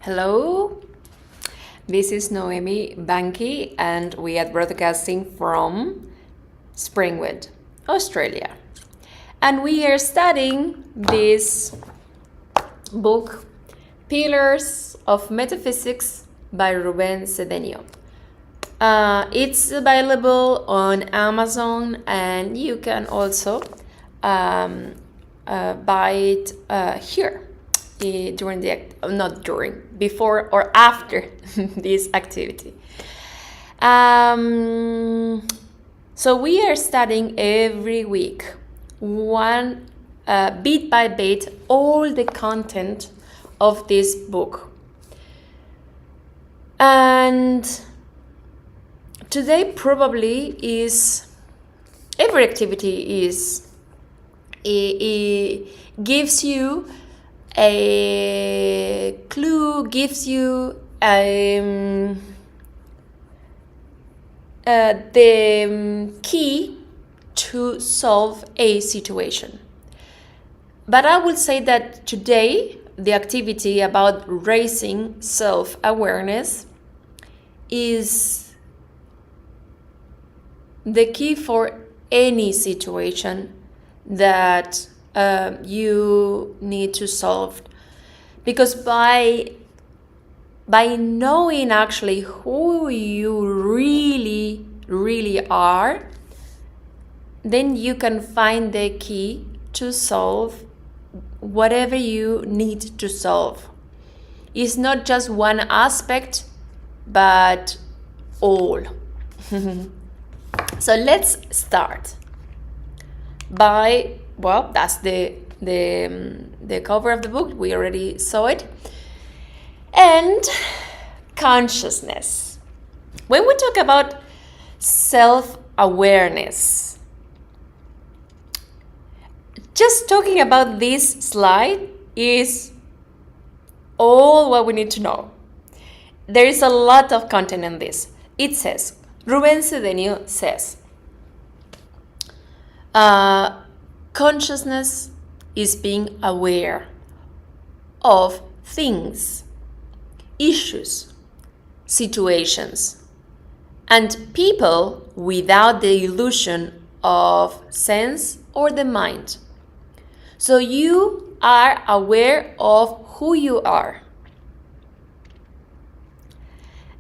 Hello, this is Noemi Banchi, and we are broadcasting from Springwood, Australia. And we are studying this book, Pillars of Metaphysics by Ruben Cedeño. It's available on Amazon, and you can also buy it here. Before or after this activity. So we are studying every week, one bit by bit, all the content of this book. And today probably every activity gives you a clue, gives you the key to solve a situation. But I will say that today the activity about raising self-awareness is the key for any situation that you need to solve, because by knowing actually who you really are, then you can find the key to solve whatever you need to solve. It's not just one aspect, but all. So let's start by, well, that's the cover of the book. We already saw it. And consciousness. When we talk about self-awareness, just talking about this slide is all what we need to know. There is a lot of content in this. It says, Ruben Cedeño says, consciousness is being aware of things, issues, situations, and people without the illusion of sense or the mind. So you are aware of who you are.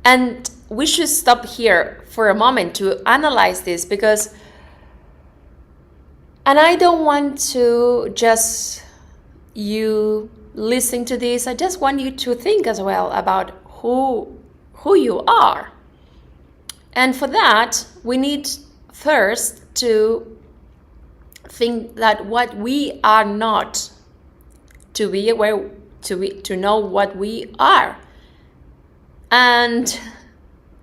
And we should stop here for a moment to analyze this, because and I don't want to just you listening to this. I just want you to think as well about who you are. And for that, we need first to think that what we are not, to be aware, to know what we are. And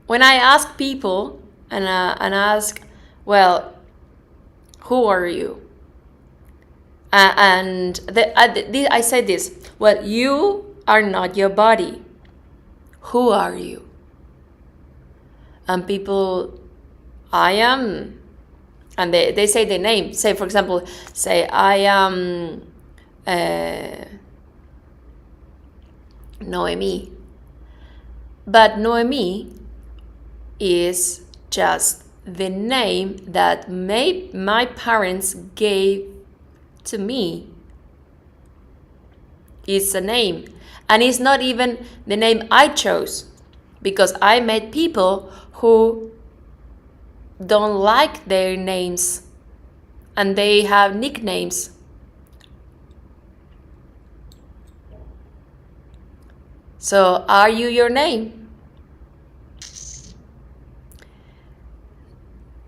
when I ask people and ask, well, who are you? I said this, well, you are not your body. Who are you? And people, I am, and they say their name. Say, for example, say, I am Noemi. But Noemi is just the name that my parents gave to me. It's a name, and it's not even the name I chose, because I met people who don't like their names and they have nicknames. So are you your name?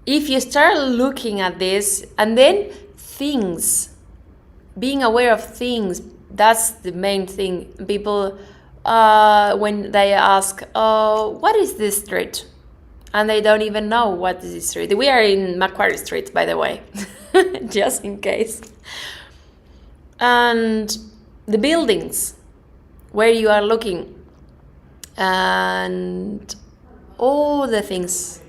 If you start looking at this, and then things, being aware of things, that's the main thing. People, when they ask, what is this street? And they don't even know what is this street. We are in Macquarie Street, by the way, just in case. And the buildings where you are looking, and all the things.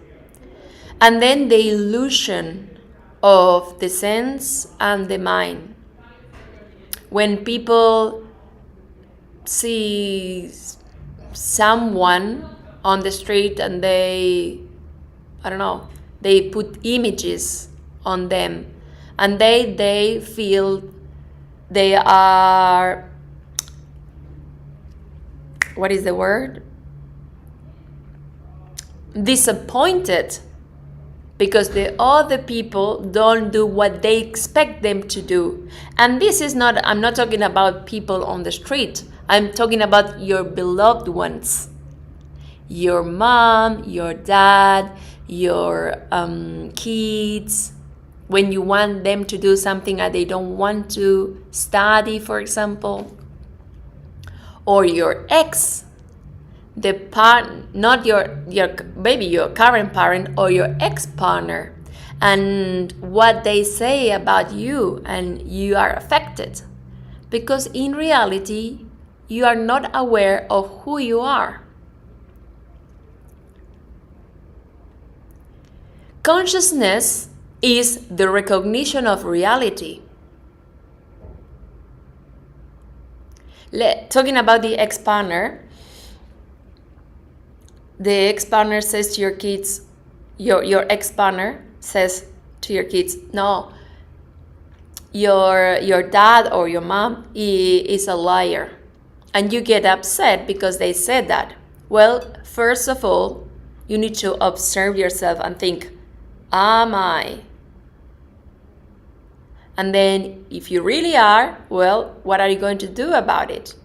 And then the illusion of the sense and the mind. When people see someone on the street and they put images on them, and they feel they are, what is the word? Disappointed because the other people don't do what they expect them to do. And this is not, I'm not talking about people on the street. I'm talking about your beloved ones. Your mom, your dad, your kids. When you want them to do something and they don't want to study, for example. Or your ex, not your maybe your current parent or your ex-partner, and what they say about you, and you are affected because in reality you are not aware of who you are. Consciousness is the recognition of reality. Talking about the ex-partner, the ex-partner says to your kids, your ex-partner says to your kids, no, your dad or your mom is a liar. And you get upset because they said that. Well, first of all, you need to observe yourself and think, am I? And then if you really are, well, what are you going to do about it?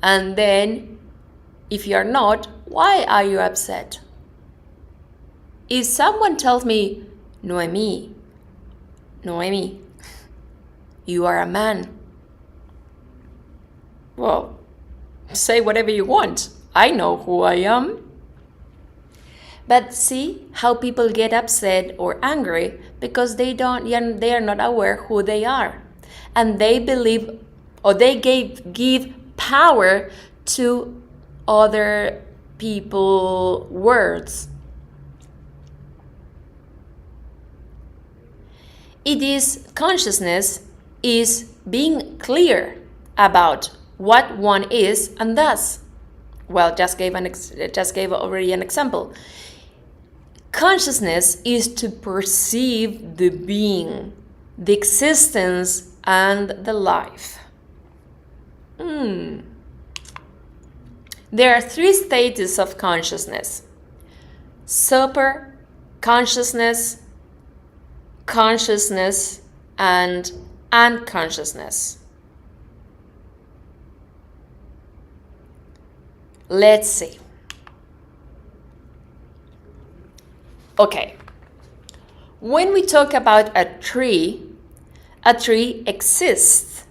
And then if you are not, why are you upset? If someone tells me, Noemi, you are a man. Well, say whatever you want. I know who I am. But see how people get upset or angry because they are not aware who they are. And they believe, or they give power to other people's words. Consciousness is being clear about what one is and does. Well, just gave already an example. Consciousness is to perceive the being, the existence, and the life. There are 3 stages of consciousness: super consciousness, consciousness, and unconsciousness. Let's see. Okay. When we talk about a tree exists,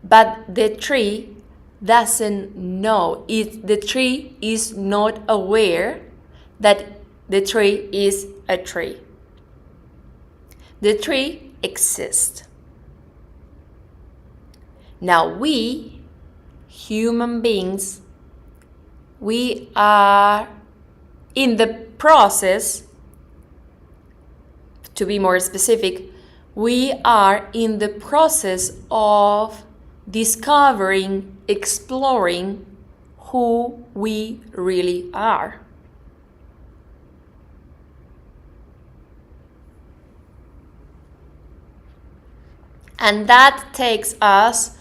but the tree doesn't know. The tree is not aware that the tree is a tree. The tree exists. Now we, human beings, we are in the process, to be more specific, we are in the process of discovering, exploring who we really are. And that takes us,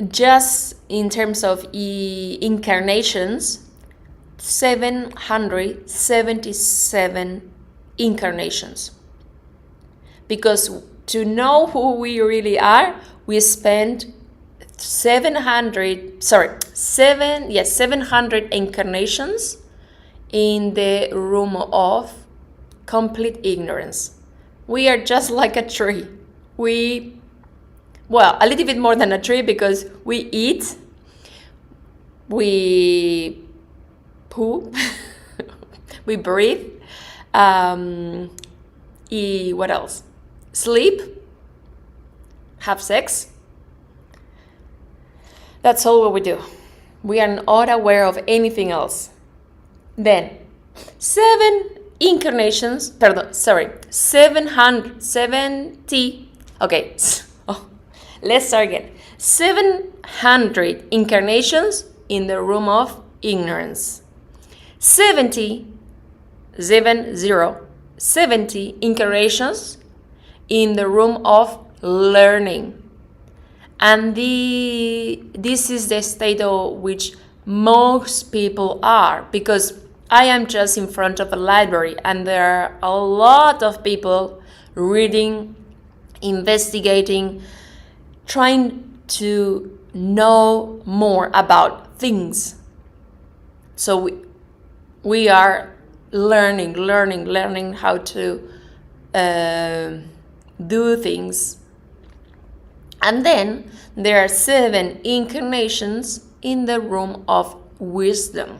just in terms of incarnations, 777 incarnations. Because to know who we really are, we spent 700 incarnations in the room of complete ignorance. We are just like a tree. Well, a little bit more than a tree, because we eat, we poo, we breathe, what else? Sleep, have sex. That's all what we do. We are not aware of anything else. Then, 770. Okay, let's start again. 700 incarnations in the room of ignorance. 70 incarnations in the room of learning. And this is the state of which most people are, because I am just in front of a library and there are a lot of people reading, investigating, trying to know more about things. So we are learning how to do things. And then there are 7 incarnations in the room of wisdom.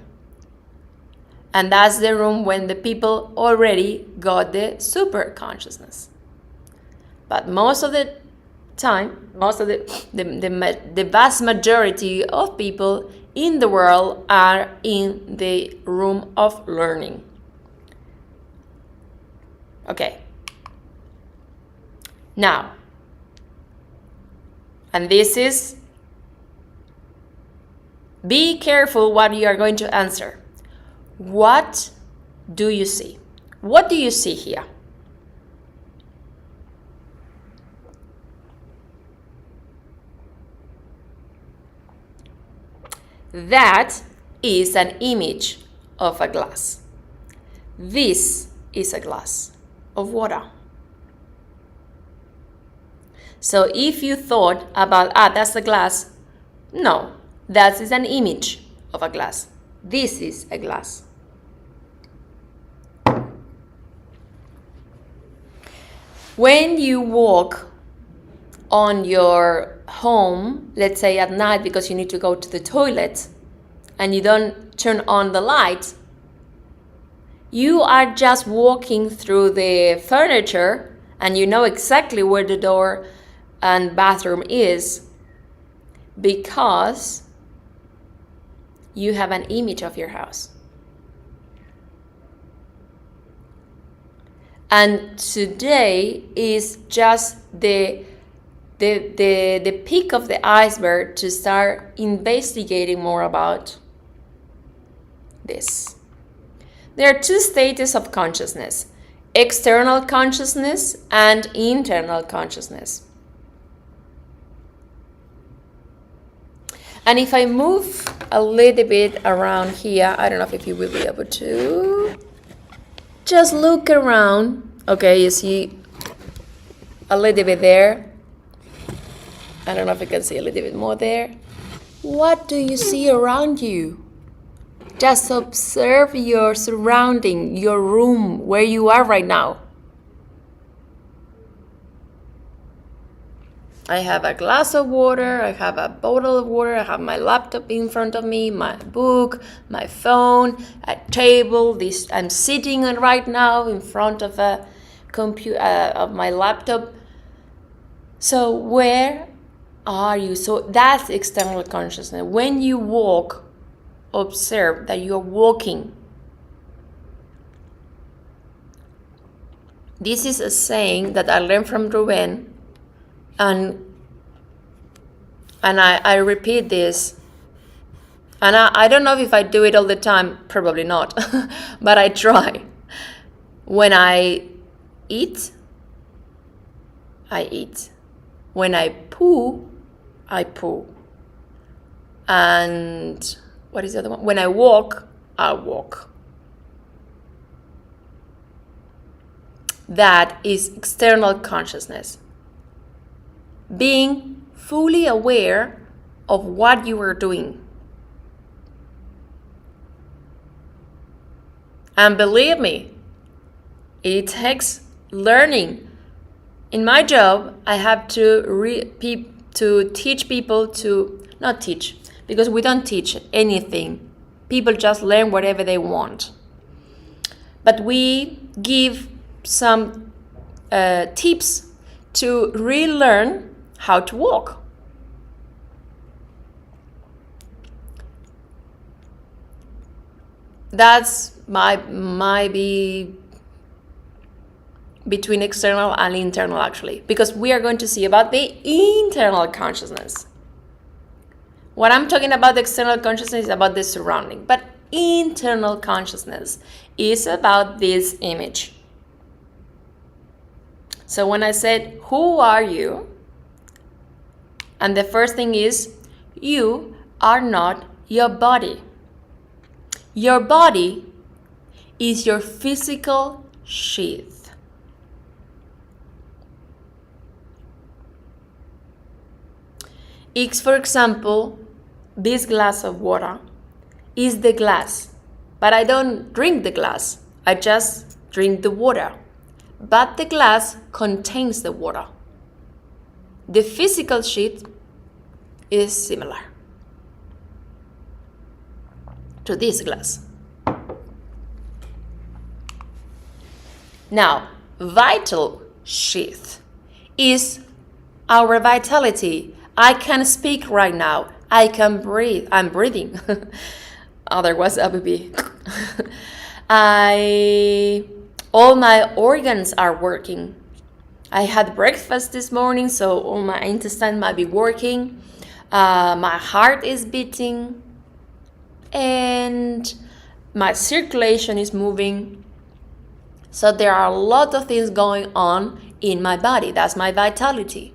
And that's the room when the people already got the super consciousness. But most of the time, the vast majority of people in the world are in the room of learning. Okay. Now, and this is, be careful what you are going to answer. What do you see? What do you see here? That is an image of a glass. This is a glass of water. So if you thought about, that's a glass, no, that is an image of a glass. This is a glass. When you walk on your home, let's say at night because you need to go to the toilet and you don't turn on the light, you are just walking through the furniture and you know exactly where the door and bathroom is because you have an image of your house. And today is just the peak of the iceberg to start investigating more about this. There are 2 states of consciousness: external consciousness and internal consciousness. And if I move a little bit around here, I don't know if you will be able to. Just look around. Okay, you see a little bit there. I don't know if you can see a little bit more there. What do you see around you? Just observe your surrounding, your room, where you are right now. I have a glass of water, I have a bottle of water, I have my laptop in front of me, my book, my phone, a table. I'm sitting right now in front of a computer, of my laptop. So where are you? So that's external consciousness. When you walk, observe that you're walking. This is a saying that I learned from Ruben. And I repeat this, and I don't know if I do it all the time, probably not, but I try. When I eat, I eat. When I poo, I poo. And what is the other one? When I walk, I walk. That is external consciousness. Being fully aware of what you are doing. And believe me, it takes learning. In my job, I have to teach people to, not teach, because we don't teach anything. People just learn whatever they want. But we give some tips to relearn how to walk. That's might be between external and internal, actually, because we are going to see about the internal consciousness. What I'm talking about, the external consciousness, is about the surrounding. But internal consciousness is about this image. So when I said, who are you? And the first thing is, you are not your body. Your body is your physical sheath. It's, for example, this glass of water is the glass, but I don't drink the glass. I just drink the water. But the glass contains the water. The physical sheath is similar to this glass. Now, vital sheath is our vitality. I can speak right now. I can breathe. I'm breathing. Otherwise, I would be. All my organs are working. I had breakfast this morning, so all my intestine might be working. My heart is beating, and my circulation is moving. So there are a lot of things going on in my body. That's my vitality.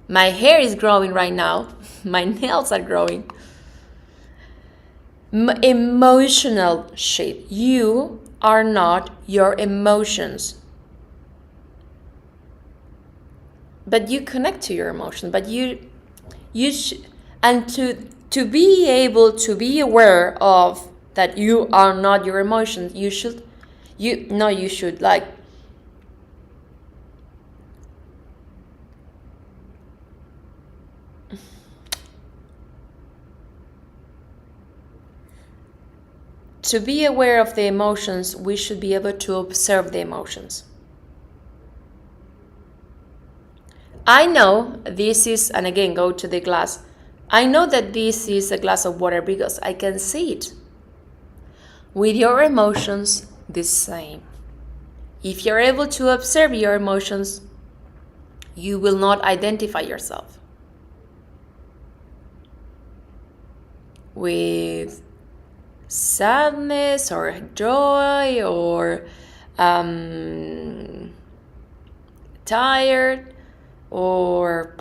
My hair is growing right now. My nails are growing. Emotional shape. You are not your emotions. But you connect to your emotions. But and to be able to be aware of that you are not your emotions, you should like to be aware of the emotions, we should be able to observe the emotions. I know this is, and again, go to the glass. I know that this is a glass of water because I can see it. With your emotions, the same. If you're able to observe your emotions, you will not identify yourself with sadness or joy or tired or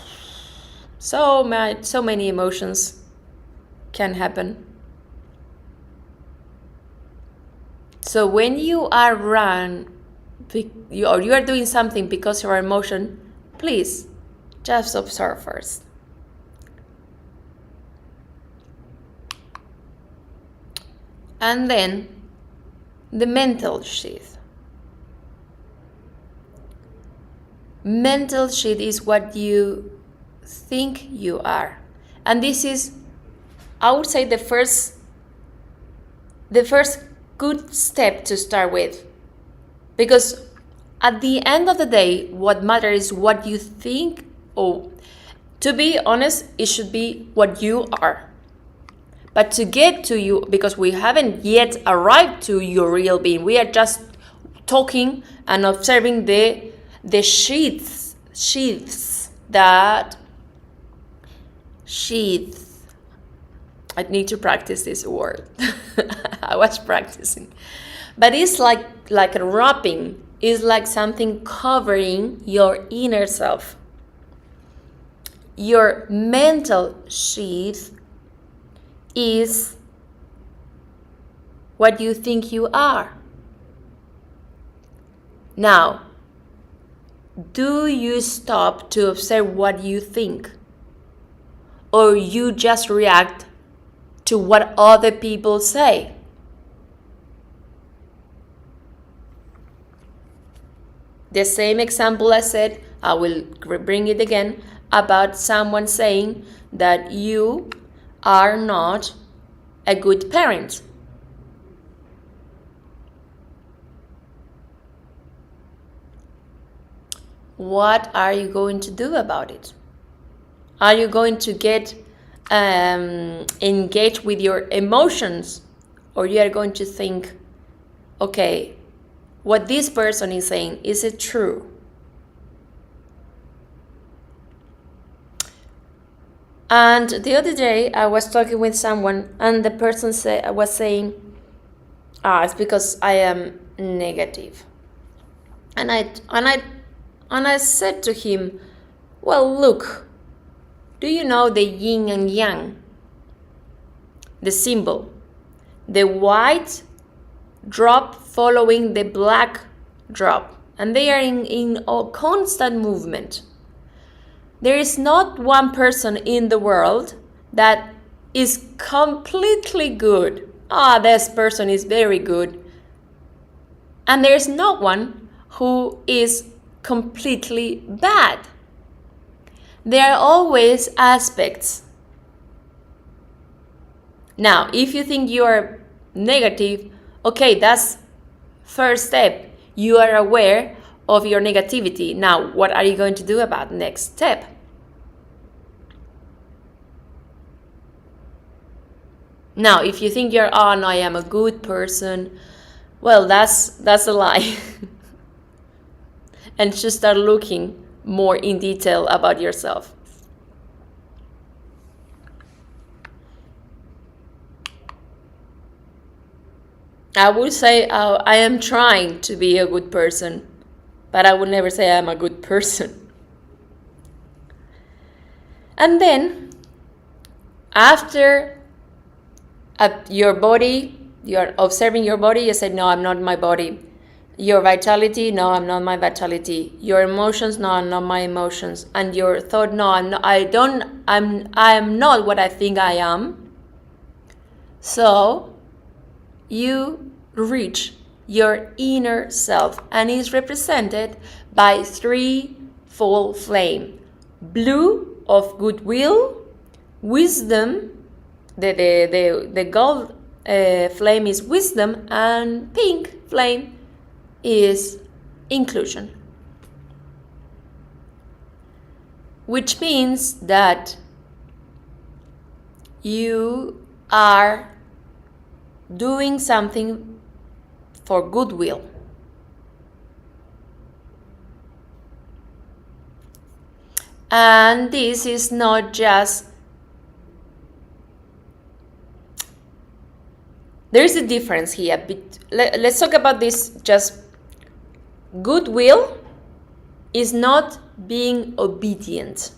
so many emotions can happen. So when you are you are doing something because of your emotion, please just observe first. And then the mental sheath. Mental sheath is what you think you are. And this is, I would say, the first good step to start with. Because at the end of the day, what matters is what you think. Oh, to be honest, it should be what you are. But to get to you, because we haven't yet arrived to your real being, we are just talking and observing the sheaths. I need to practice this word. I was practicing. But it's like a wrapping. It's like something covering your inner self. Your mental sheath is what you think you are. Now, do you stop to observe what you think? Or you just react to what other people say? The same example I said, I will bring it again, about someone saying that you are not a good parent. What are you going to do about it? Are you going to get engaged with your emotions, or you are going to think, okay, what this person is saying, is it true? And the other day I was talking with someone, and the person was saying, it's because I am negative. And I said to him, well, look, do you know the yin and yang? The symbol, the white drop following the black drop, and they are in a constant movement. There is not one person in the world that is completely good. This person is very good. And there's no one who is completely bad. There are always aspects. Now, if you think you are negative, okay, that's first step. You are aware of your negativity. Now, what are you going to do about next step? Now, if you think you're, no, I am a good person, well, that's a lie. And just start looking more in detail about yourself. I would say I am trying to be a good person, but I would never say I'm a good person. And then, after your body, you're observing your body, you say, no, I'm not my body. Your vitality, no, I'm not my vitality. Your emotions, no, I'm not my emotions. And your thought, no, I'm not what I think I am. So you reach your inner self, and is represented by threefold flame. Blue of goodwill, wisdom, the gold flame is wisdom, and pink flame is inclusion. Which means that you are doing something for goodwill. And this is not just, there's a difference here. Let's talk about this. Just goodwill is not being obedient.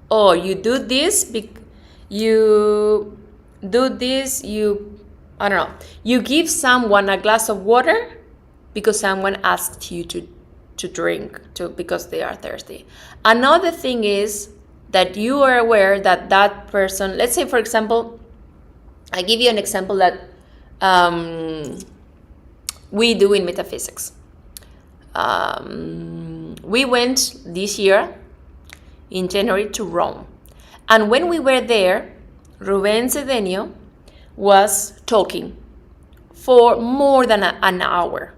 You do this, I don't know, you give someone a glass of water because someone asked you to drink, because they are thirsty. Another thing is that you are aware that that person, let's say, for example, I give you an example that we do in metaphysics. We went this year in January to Rome. And when we were there, Ruben Cedeño was talking for more than an hour,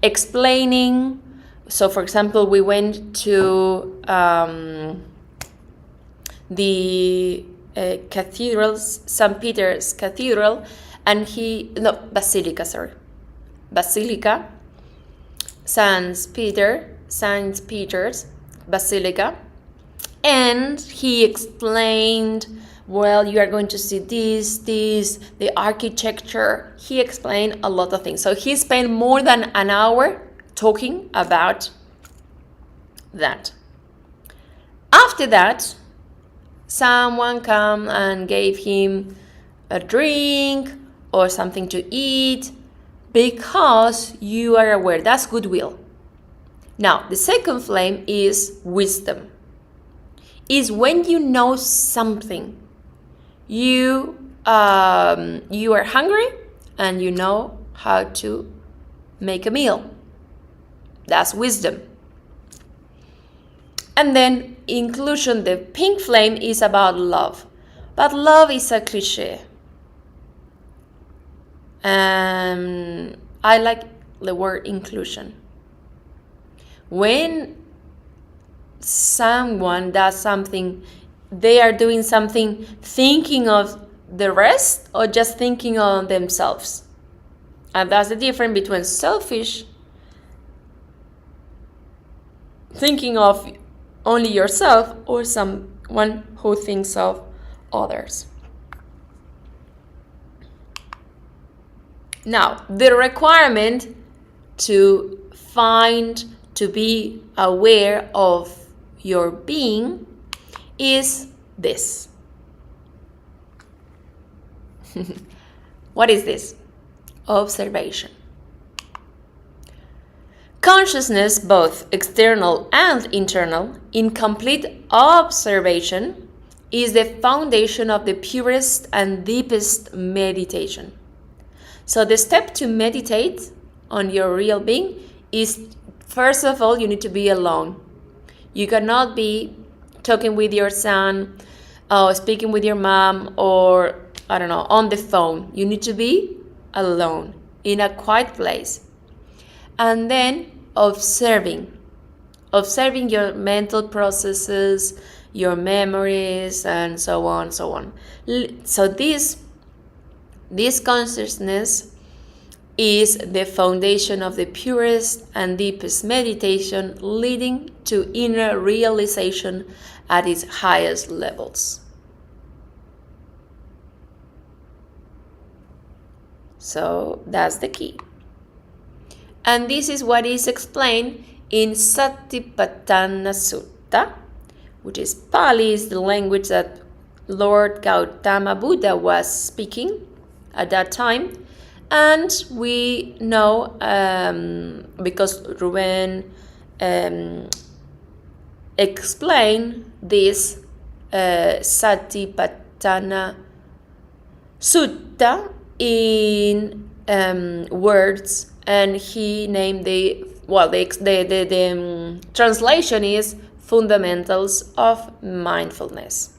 explaining. So, for example, we went to the cathedral, St. Peter's Cathedral, and Basilica, St. Peter's Basilica, and he explained, well, you are going to see this, the architecture. He explained a lot of things. So he spent more than an hour talking about that. After that, someone came and gave him a drink or something to eat, because you are aware. That's goodwill. Now, the second flame is wisdom. Is when you know something. You are hungry and you know how to make a meal. That's wisdom. And then inclusion, the pink flame, is about love. But love is a cliche. I like the word inclusion. When someone does something, they are doing something thinking of the rest or just thinking of themselves. And that's the difference between selfish, thinking of only yourself, one who thinks of others. Now, the requirement to be aware of your being is this. What is this? Observation. Consciousness, both external and internal, in complete observation, is the foundation of the purest and deepest meditation. So the step to meditate on your real being is, first of all, you need to be alone. You cannot be talking with your son, or speaking with your mom, or, I don't know, on the phone. You need to be alone, in a quiet place. And then observing your mental processes, your memories, and so on. So this consciousness is the foundation of the purest and deepest meditation, leading to inner realization at its highest levels. So that's the key. And this is what is explained in Satipatthana Sutta, which is Pali, is the language that Lord Gautama Buddha was speaking at that time. And we know, because Ruben explained this Satipatthana Sutta in words, and he named the translation is Fundamentals of Mindfulness.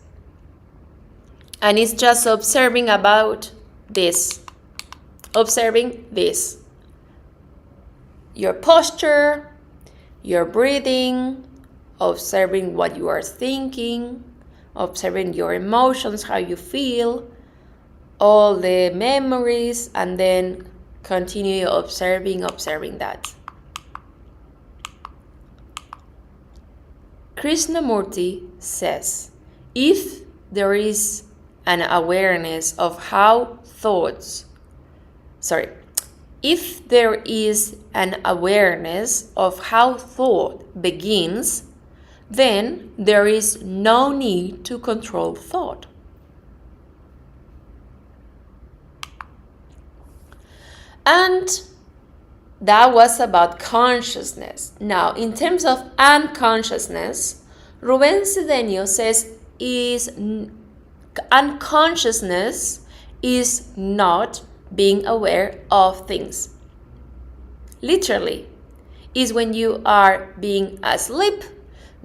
And it's just observing this, your posture, your breathing, observing what you are thinking, observing your emotions, how you feel, all the memories, and then continue observing that. Krishnamurti says, if there is an awareness of how thought begins, then there is no need to control thought. And that was about consciousness. Now, in terms of unconsciousness, Rubén Cedeño says unconsciousness is not being aware of things. Literally, is when you are being asleep,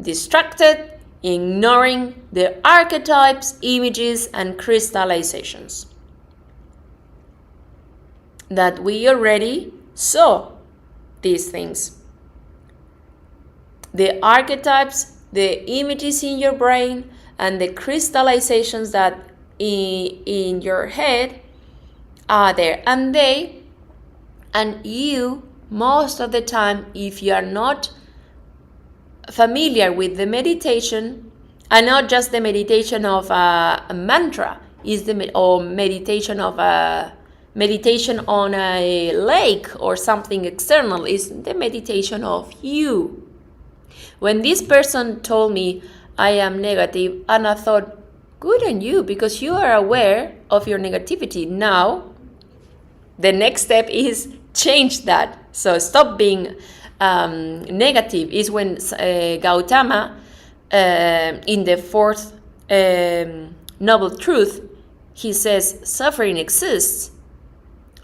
distracted, ignoring the archetypes, images, and crystallizations that we already saw. These things, the archetypes, the images in your brain, and the crystallizations that in your head are there, and you, most of the time, if you are not familiar with the meditation, and not just the meditation of a mantra, or meditation on a lake or something external, is the meditation of you. When this person told me I am negative, and I thought, good on you, because you are aware of your negativity. Now, the next step is change that. So stop being negative. Is when Gautama, in the fourth Noble Truth, he says suffering exists.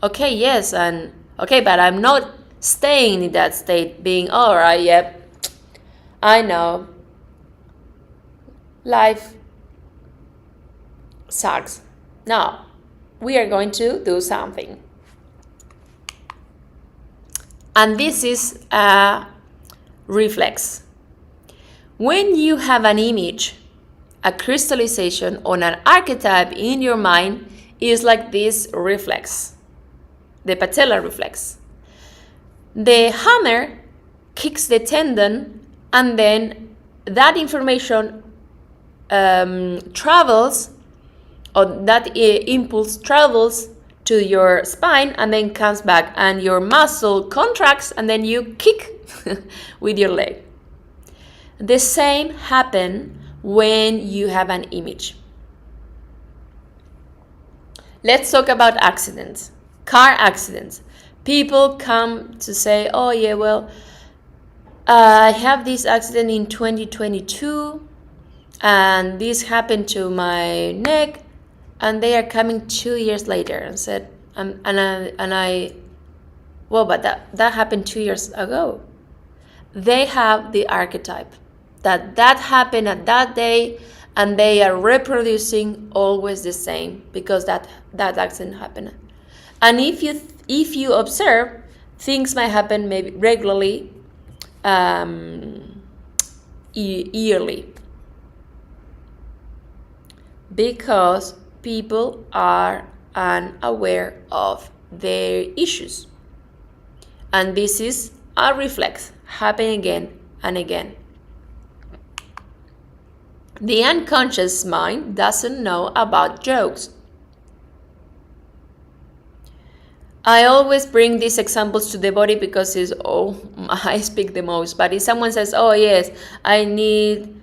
Okay, yes, but I'm not staying in that state, being, all right, yep, I know, life sucks. Now, we are going to do something. And this is a reflex. When you have an image, a crystallization, or an archetype in your mind, is like this reflex, the patella reflex. The hammer kicks the tendon, and then that information travels, or that impulse travels to your spine and then comes back, and your muscle contracts, and then you kick with your leg. The same happens when you have an image. Let's talk about accidents, car accidents. People come to say, oh yeah, well, I have this accident in 2022 and this happened to my neck, and they are coming 2 years later and said, well, but that happened 2 years ago. They have the archetype that happened at that day, and they are reproducing always the same because that accident happened. And if you observe, things might happen maybe regularly, yearly, because people are unaware of their issues, and this is a reflex happening again and again. The unconscious mind doesn't know about jokes. I always bring these examples to the body because I speak the most. But if someone says, oh yes, I need,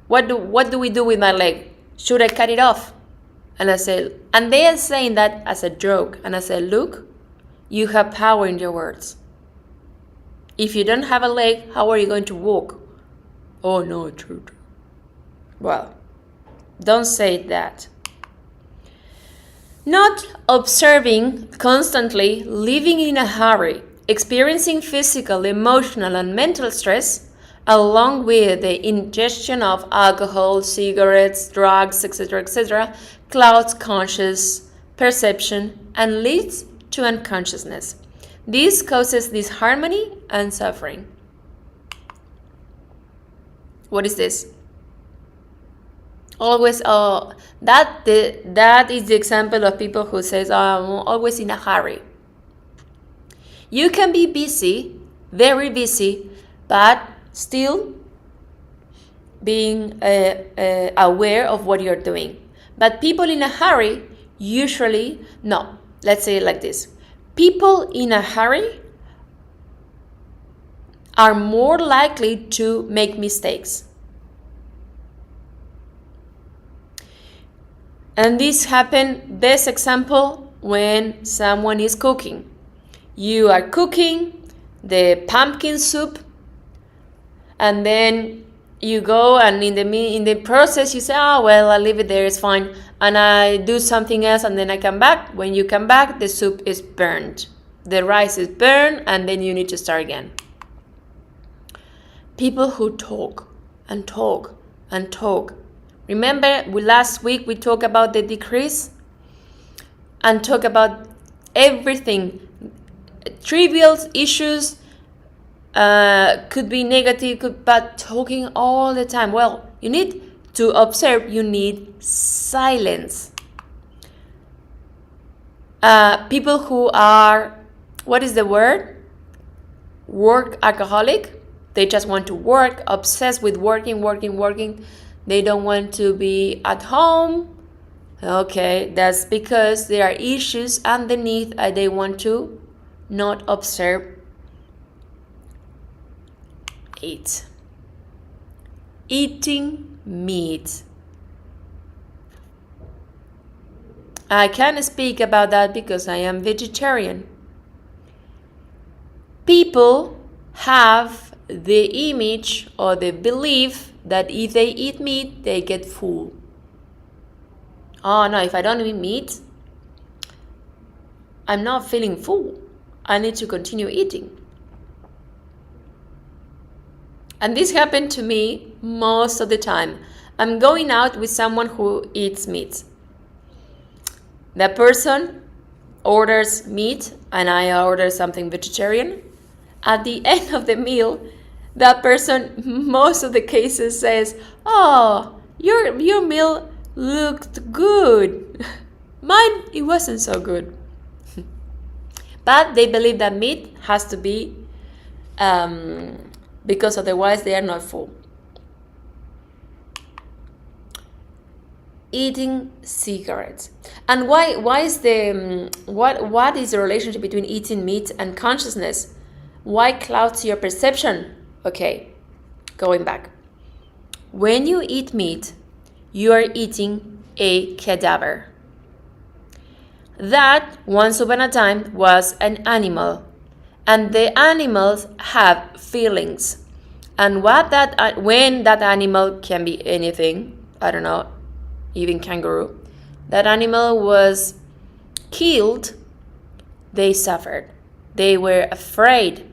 what do we do with my leg? Should I cut it off? And I say, and they are saying that as a joke. And I say, look, you have power in your words. If you don't have a leg, how are you going to walk? Oh no, true. Well, don't say that. Not observing constantly, living in a hurry, experiencing physical, emotional, and mental stress, along with the ingestion of alcohol, cigarettes, drugs, etc., clouds conscious perception and leads to unconsciousness. This causes disharmony and suffering. What is this? Always, that is the example of people who says, I'm always in a hurry. You can be busy, very busy, but still being aware of what you're doing. But people in a hurry usually, no, let's say it like this. People in a hurry are more likely to make mistakes. And this happened, best example, when someone is cooking. You are cooking the pumpkin soup, and then you go and in the process you say, oh, well, I'll leave it there, it's fine. And I do something else, and then I come back. When you come back, the soup is burned. The rice is burned, and then you need to start again. People who talk and talk and talk. Remember, last week we talked about the decrease and talk about everything. Trivial issues could be negative, but talking all the time. Well, you need to observe, you need silence. People who are, what is the word? Workaholic. They just want to work, obsessed with working. They don't want to be at home. Okay, that's because there are issues underneath and they want to not observe it. Eating meat. I can't speak about that because I am vegetarian. People have the image or the belief that if they eat meat, they get full. Oh no, if I don't eat meat, I'm not feeling full. I need to continue eating. And this happened to me most of the time. I'm going out with someone who eats meat. The person orders meat and I order something vegetarian. At the end of the meal, that person, most of the cases, says, oh, your meal looked good. Mine, it wasn't so good. But they believe that meat has to be, because otherwise they are not full. eating cigarettes. And why is the what is the relationship between eating meat and consciousness? Why clouds your perception? Okay, going back. When you eat meat, you are eating a cadaver. That once upon a time was an animal, and the animals have feelings. And when that animal can be anything, I don't know, even kangaroo, that animal was killed, they suffered. They were afraid.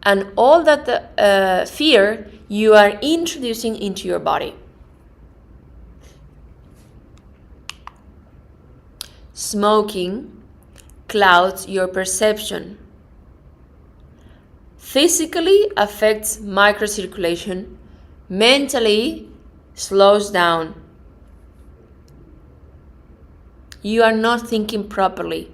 And all that fear you are introducing into your body. Smoking clouds your perception. Physically affects microcirculation. Mentally slows down. You are not thinking properly.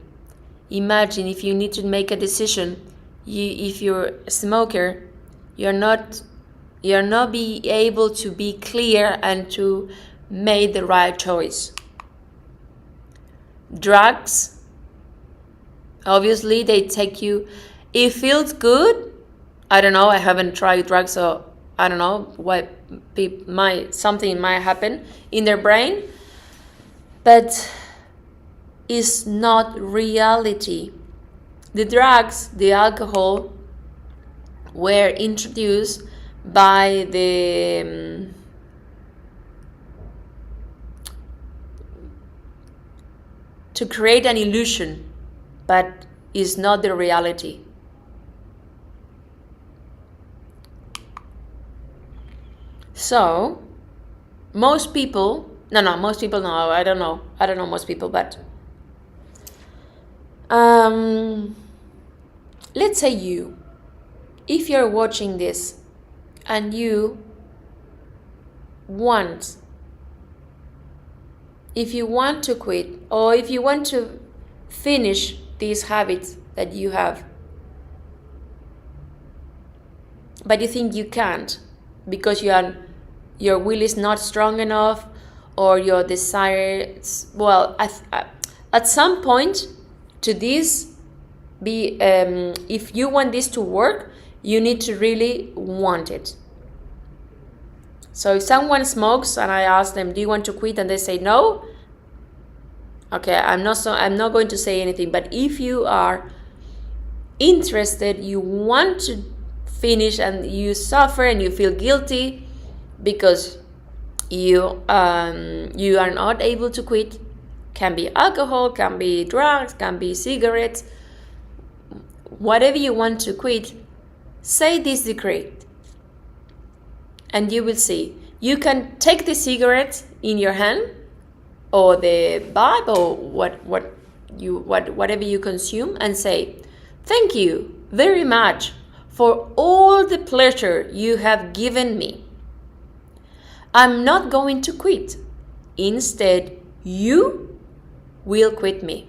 Imagine if you need to make a decision. If you're a smoker, you're not be able to be clear and to make the right choice. Drugs, obviously they take you, it feels good. I don't know, I haven't tried drugs, so I don't know what something might happen in their brain, but it's not reality. The drugs, the alcohol, were introduced by to create an illusion, but is not the reality. So, most people, no, I don't know most people, but let's say if you're watching this and if you want to quit, or if you want to finish these habits that you have, but you think you can't because your will is not strong enough, or your desires, well, at some point to this be, if you want this to work, you need to really want it. So if someone smokes and I ask them, do you want to quit? And they say no, okay, I'm not going to say anything. But if you are interested, you want to finish, and you suffer and you feel guilty because you are not able to quit, can be alcohol, can be drugs, can be cigarettes, whatever you want to quit, say this decree. And you will see. You can take the cigarette in your hand, or the vibe, or whatever you consume, and say, thank you very much for all the pleasure you have given me. I'm not going to quit. Instead, you will quit me.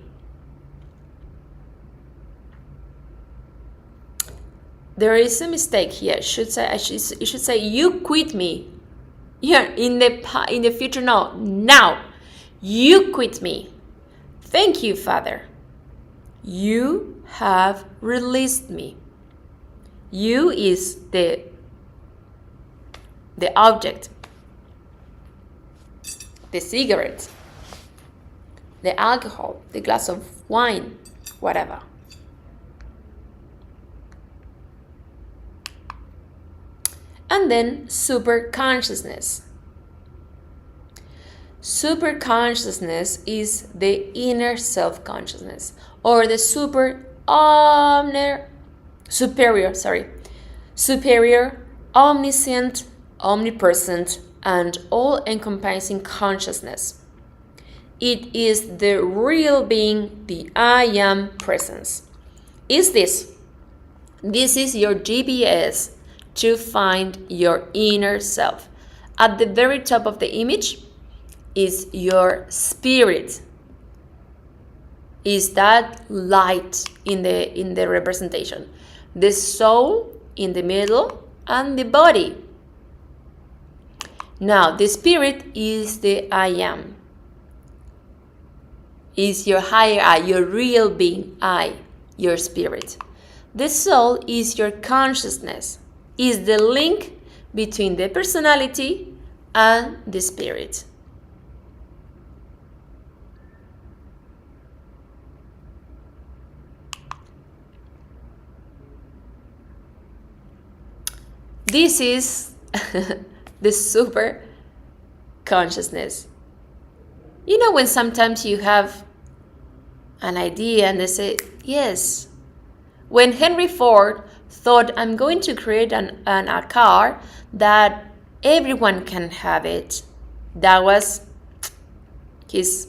There is a mistake here. You should say you quit me. Yeah, in the future, no. Now, you quit me. Thank you, Father. You have released me. You is the object. The cigarette, the alcohol, the glass of wine, whatever. And then super consciousness. Super consciousness is the inner self-consciousness, or the superior, omniscient, omnipresent, and all-encompassing consciousness. It is the real being, the I am presence. This is your GPS to find your inner self. At the very top of the image is your spirit. Is that light in the representation? The soul in the middle, and the body. Now, the spirit is the I am. is your higher I, your real being, I, your spirit. The soul is your consciousness, is the link between the personality and the spirit. This is the super consciousness. You know, when sometimes you have an idea and they say, yes. When Henry Ford thought, I'm going to create a car that everyone can have it, that was his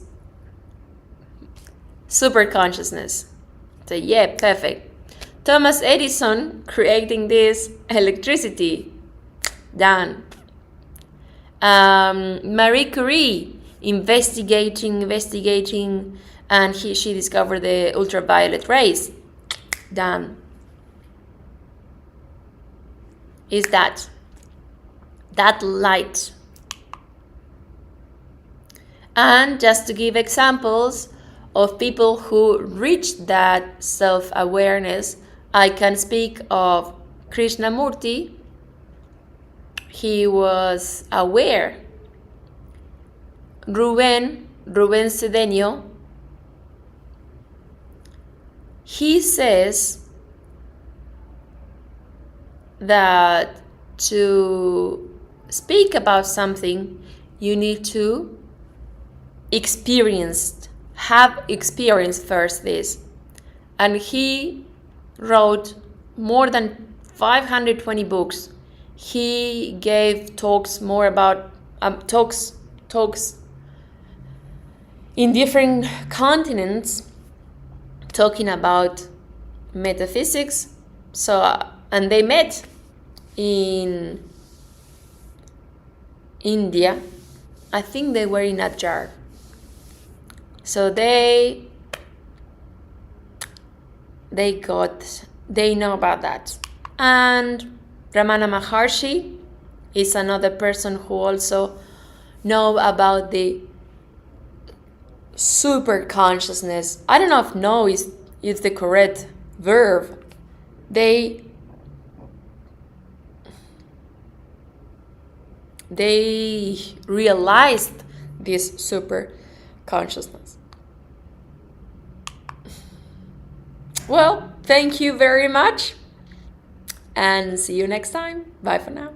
super consciousness. So yeah, perfect. Thomas Edison creating this electricity, done. Marie Curie investigating, and she discovered the ultraviolet rays, done. Is that light. And just to give examples of people who reached that self-awareness, I can speak of Krishnamurti. He was aware. Rubén Cedeño, he says that to speak about something, you need to have experienced first this. And he wrote more than 520 books. He gave talks more about talks in different continents, talking about metaphysics. So and they met in India. I think they were in a jar. So they know about that. And Ramana Maharshi is another person who also know about the super consciousness. I don't know if know is the correct verb. They realized this super consciousness. Well, thank you very much and see you next time. Bye for now.